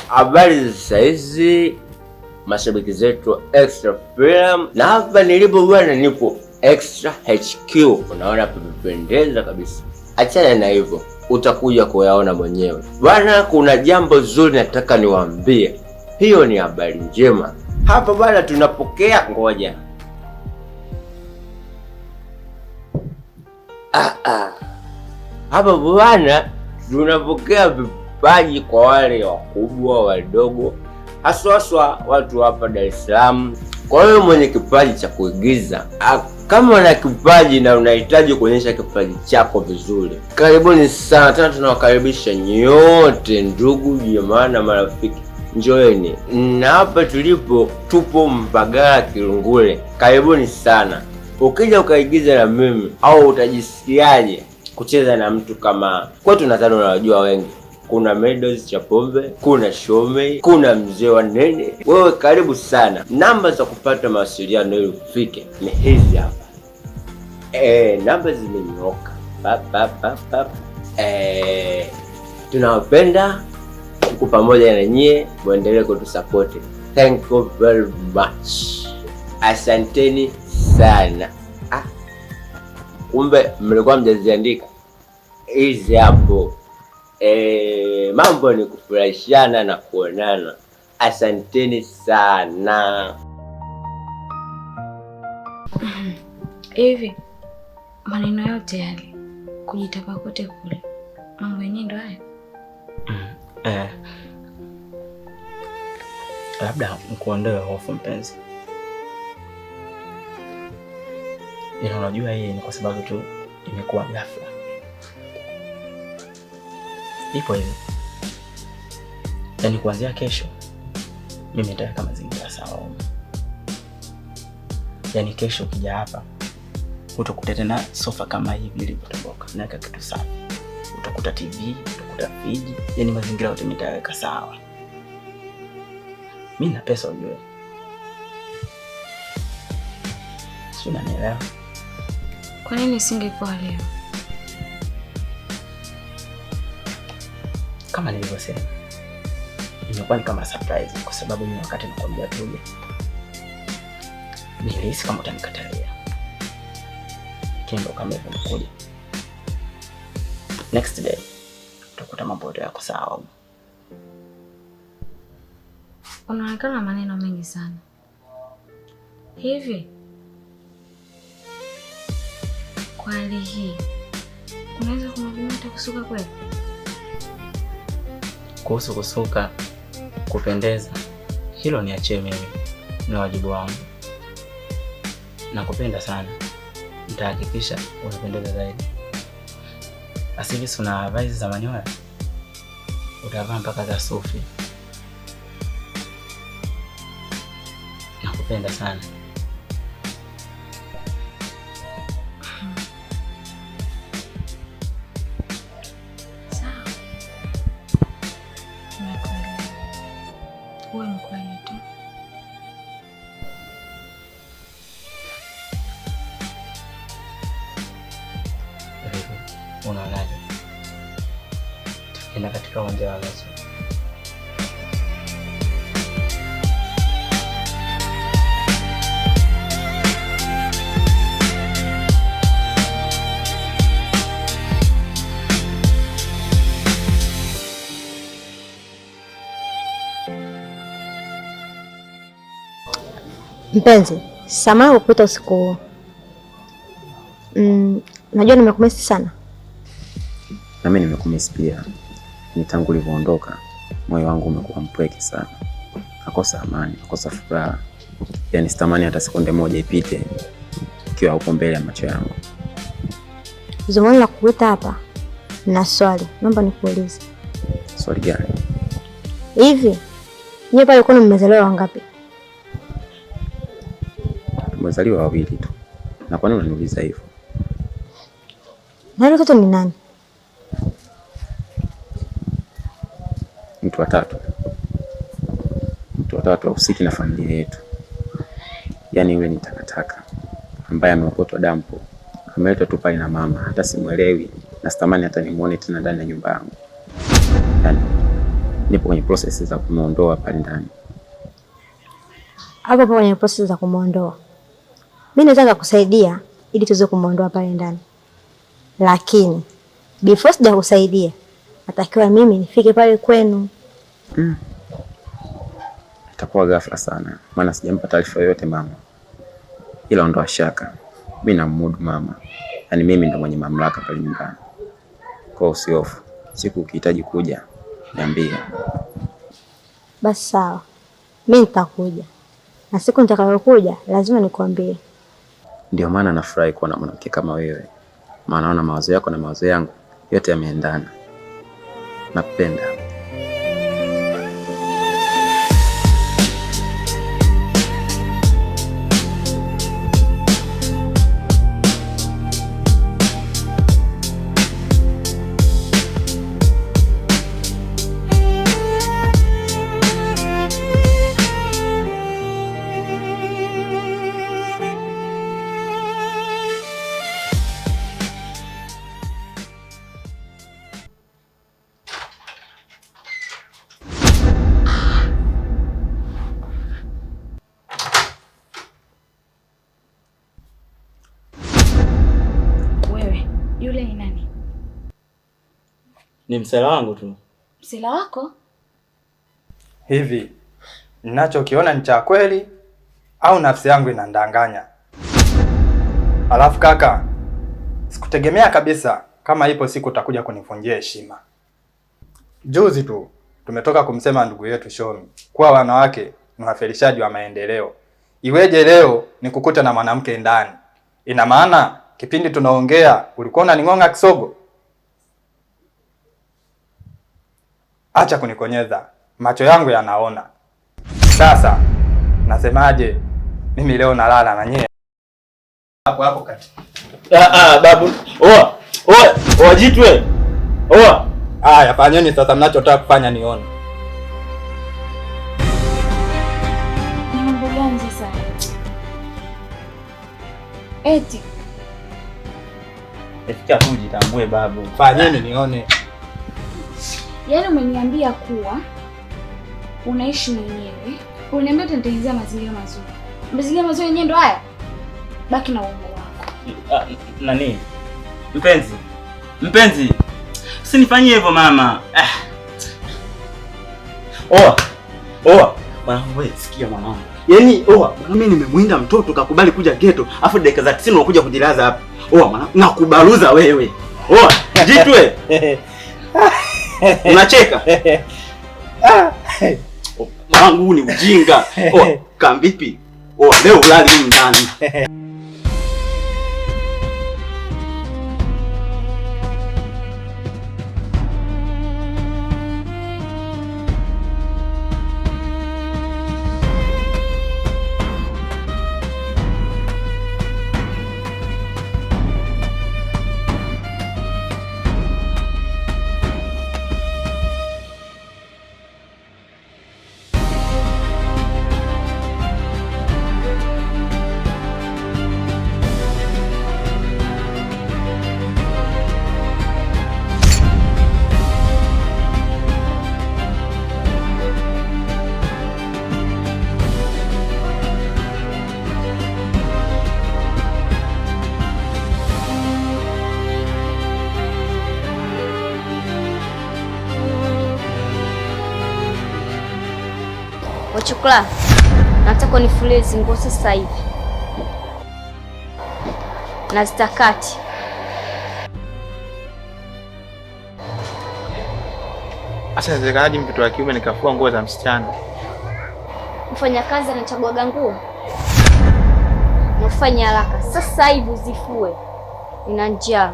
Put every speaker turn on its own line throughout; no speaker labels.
Habari za hizi mashabiki zetu Extra Film, na hapa nilipo bwana, nipo Extra HQ. Unaona pamependeza kabisa. Achana na hivyo, utakuja kuyaona mwenyewe bwana. Kuna jambo zuri nataka niwaambie, hiyo ni habari njema. Hapa bwana tunapokea, ngoja hapa bwana tunapokea vipaji kwa wale wakubwa wadogo, haswa watu hapa Dar es Salaam. Kwa hiyo mwenye kipaji cha kuigiza, kama una kipaji na unahitaji kuonyesha kipaji chako vizuri, karibuni sana. Tena tunawakaribisha nyote, ndugu jamaa na marafiki, njoeni. Na hapa tulipo tupo Mbagala Kilungule, karibuni sana. Ukija ukaigiza na mimi, au utajisikiaje kucheza na mtu kama kwetu? Nadhani unawajua wengi. Kuna Meadows Chapombe, kuna Shomei, kuna mzee wa Nene. Wewe karibu sana. Namba za kupata mawasiliano ili ufike ni hizi hapa. Namba zimenyooka. Tunawapenda, tuko pamoja na nyie, muendelee kutusupport. Thank you very much. Asanteni sana. Kumbe mlikuwa mjaziandika hizi hapo. Mambo ni kufurahishana na kuonana. Asanteni sana.
Hivi maneno yote yale kujitapa kote kule, mambo yenyewe ndo haya?
Labda mkuondoe hofu mpenzi. Unajua hii ni kwa sababu tu imekuwa ghafla. Ipo hivi. Yaani kuanzia kesho mimi nitaweka mazingira sawa. Yaani kesho ukija hapa utakuta tena sofa kama hivi nilipotoka. Naweka kitu safi. Utakuta TV, utakuta friji, yaani mazingira yote nitaweka sawa. Mimi na pesa ujue. Sio, unanielewa?
Kwa nini singekuwa leo?
Kama nilivyosema, imekuwa ni kama surprise kwa sababu mimi wakati nakwambia tuje, nilihisi kama utanikatalia. Kendo kama hivyo nakuja. Next day, utakuta mambo yote yako sawa.
Unaonekana maneno mengi sana. Hivi kwa hali hii unaweza kumwambia hata kusuka kweli?
Kuhusu kusuka, kupendeza, hilo niachie mimi, na wajibu wangu. Nakupenda sana, nitahakikisha unapendeza zaidi. Asili una vazi za manyoya, utavaa mpaka za sufi. Nakupenda sana. Unaonaje? Tukienda katika uwanja wa Lazo.
Mpenzi, samahani kukuita usiku huu. Najua nimekumisi sana.
Na mimi nimekumisi pia. Ni tangu ulivyoondoka, moyo wangu umekuwa mpweke sana. Nakosa amani, nakosa furaha. Yaani sitamani hata sekunde moja ipite ukiwa uko mbele ya macho yangu.
Zumuni la kukuita hapa na swali, naomba nikuulize.
Swali gani?
Hivi, nyie pale kwani mmezaliwa wangapi?
Tumezaliwa wawili tu. Na kwa nini unaniuliza hivyo?
Na mtoto ni nani?
Mtu wa tatu. Mtu wa tatu hahusiki na familia yetu. Yaani yule ni takataka ambaye ameokotwa dampo. Ameletwa tu pale na mama, hata simuelewi na sitamani hata nimuone tena ndani ya nyumba yangu. Yaani nipo kwenye process za kumuondoa pale ndani.
Hapo kwenye process za kumuondoa, mimi naweza kukusaidia ili tuweze kumuondoa pale ndani, lakini before sija kusaidia natakiwa mimi nifike pale kwenu.
Itakuwa ghafla sana, maana sijampa taarifa yoyote mama, ila ondoa shaka, mimi namudu mama, yaani mimi ndo mwenye mamlaka pale nyumbani. Kwa usihofu, siku ukihitaji kuja niambie.
Basi sawa, mimi nitakuja, na siku nitakayokuja lazima nikwambie.
Ndio maana nafurahi kuwa na mwanamke kama wewe, maana naona mawazo yako na mawazo yangu yote yameendana. Nakupenda.
Yule ni nani?
Ni msela wangu tu.
Msela wako?
Hivi ninachokiona ni cha kweli au nafsi yangu inandanganya? Alafu kaka, sikutegemea kabisa kama ipo siku utakuja kunivunjia heshima. Juzi tu tumetoka kumsema ndugu yetu Shomi kuwa wanawake ni wafelishaji wa maendeleo. Iweje leo nikukuta na mwanamke ndani? Ina maana kipindi tunaongea ulikuwa unaning'onga kisogo? Acha kunikonyeza, macho yangu yanaona. Sasa nasemaje? Mimi leo nalala na nyie hapo kati.
Babu. Oa jitwe. Oa.
Haya, fanyeni sasa mnachotaka kufanya nione.
Ni mambo gani sasa? Eti
Efika tu jitambue babu.
Fanyeni nione.
yaani umeniambia kuwa unaishi mwenyewe, uniambia utanitengenezea mazingira mazuri. Mazingira mazuri yenyewe ndo haya? Baki na uongo wako.
Nani? Mpenzi. Usinifanyie hivyo mama. Oa. Mwanangu wewe sikia mwanangu. Yaani mimi nimemwinda mtoto kakubali kuja ghetto, afu dakika za 90 unakuja kujilaza hapa. Mwanangu nakubaruza wewe. Jitwe. Unacheka? Mwanangu ni ujinga. Kambipi? Leo ulali ndani.
Chukula, nataka unifulie hizi nguo sasa hivi. Na zitakati.
Asa inawezekanaje mtoto wa kiume nikafua nguo za msichana?
Mfanyakazi anachaguaga nguo. Nafanya haraka. Sasa hivi uzifue. Nina njaa.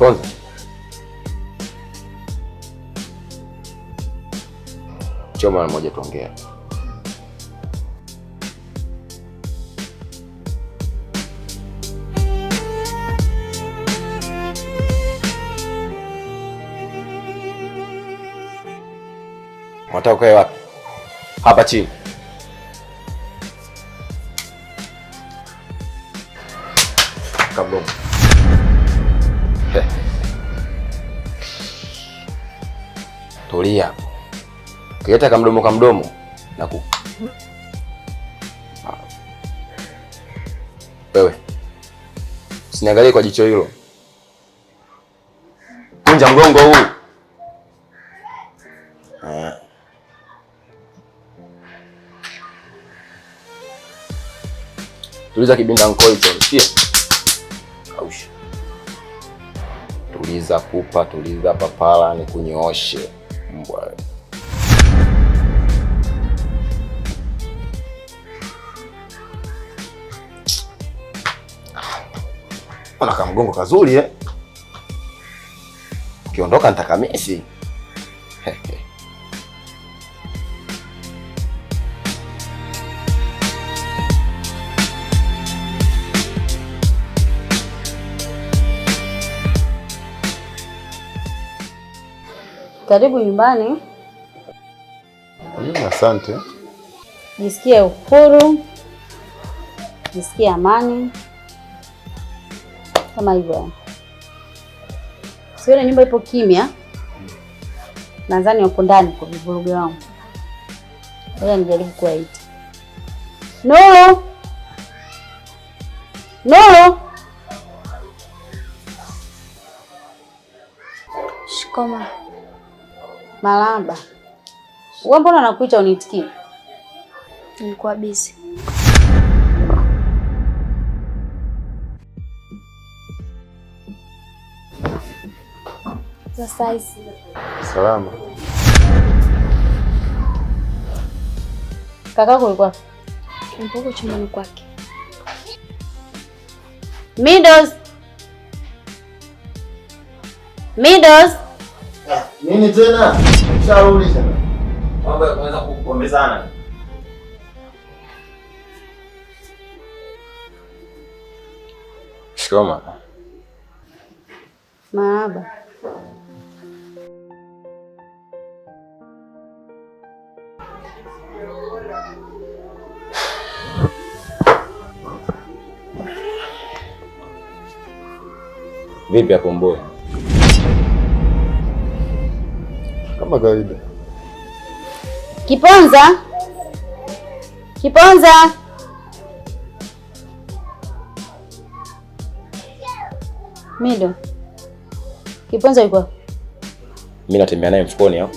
Kiponza. Njoo mara moja tuongea. Unataka ukae wapi? Hapa chini. Kamdomo. Tulia. Kileta kamdomo naku. Wewe. Usiniangalie kwa jicho hilo. Kunja mgongo huu. Tuliza kibinda nkoi hicho, sikia? Kausha. Tuliza pupa, tuliza papala, nikunyooshe. Mbwa. Una kamgongo kazuri eh? Ukiondoka nitakamisi.
Karibu nyumbani.
Asante.
Jisikie uhuru, jisikie amani, kama hivyo. Sione nyumba ipo kimya. Nadhani uko ndani kwa vivurugu wangu. Ngoja nijaribu kuwaita. Nuru! Nuru!
Shikoma.
Malamba. Wewe mbona nakuita uniitikie?
Nilikuwa busy. Sasa hizi.
Salama.
Kakako yuko
Mpogo chumbani kwake.
Midos. Midos.
Nini tena? Shauri tena.
Mambo ya kuanza kukombezana.
Shikoma.
Marahaba.
Vipi hapo Mbowe?
Kama kawaida.
Kiponza. Kiponza. Mido. Kiponza yuko?
Mimi natembea naye mfukoni au?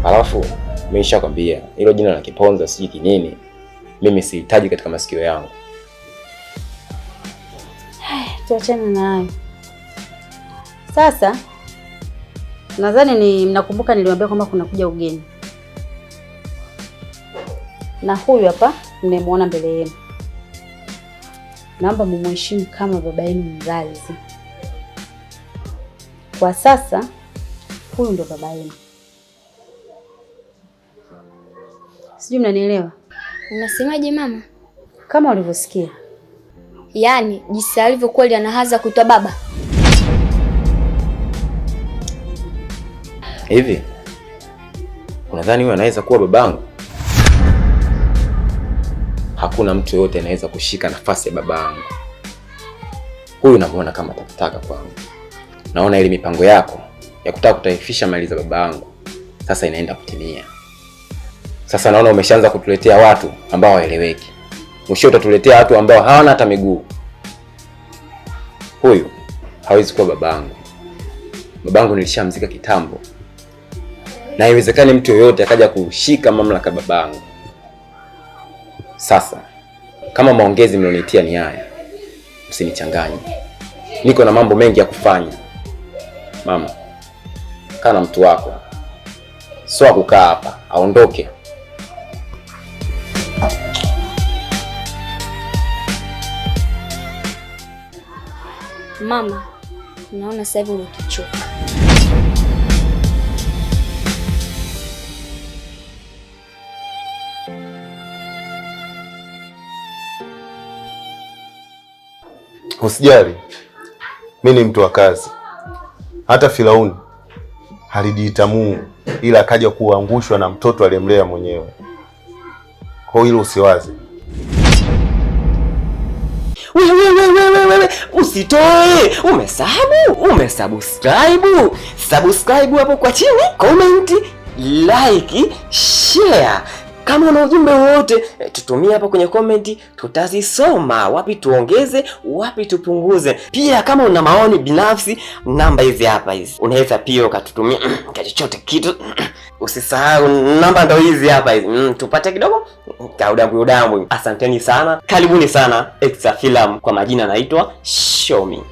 Alafu mimi nishakwambia hilo jina la Kiponza si kinini. Mimi sihitaji katika masikio yangu.
Tuachane na hayo. Sasa nadhani mnakumbuka niliwaambia kwamba kuna kuja ugeni. Na huyu hapa mnamuona mbele yenu. Naomba mumheshimu kama baba yenu mzazi. Kwa sasa huyu ndo baba yenu. Sijui mnanielewa?
Unasemaje mama?
Kama ulivyosikia.
Yaani jinsi alivyokuwa anaanza kuitwa baba.
Hivi unadhani huyu anaweza kuwa babangu? Hakuna mtu yote anaweza kushika nafasi ya babangu. Huyu namuona kama takataka kwangu. Naona ile mipango yako ya kutaka kutaifisha mali za babangu sasa inaenda kutimia. Sasa naona umeshaanza kutuletea watu ambao hawaeleweki. Mwisho utatuletea watu ambao hawana hata miguu. Huyu hawezi kuwa babangu. Babangu nilishamzika kitambo. Na haiwezekani mtu yoyote akaja kushika mamlaka babangu. Sasa kama maongezi mlionitia ni haya, msinichanganye. Niko na mambo mengi ya kufanya. Mama, kaa na mtu wako. Sio kukaa hapa, aondoke.
Mama,
Naona sasa hivi umekichoka.
Usijali, mimi ni mtu wa kazi. Hata Firauni alijiita Mungu ila akaja kuangushwa na mtoto aliyemlea mwenyewe. Kwa hiyo usiwaze.
Wewe usitoe. Umesubscribe. Subscribe hapo kwa chini, comment, like, share. Kama una ujumbe wowote tutumie hapa kwenye comment, tutazisoma. Wapi tuongeze, wapi tupunguze. Pia kama una maoni binafsi, namba hizi hapa hizi. Unaweza pia ukatutumia chochote kitu. Usisahau namba ndo hizi hapa hizi. Tupate kidogo kaudambu. Asanteni sana. Karibuni sana Extra Film. Kwa majina naitwa Shomi.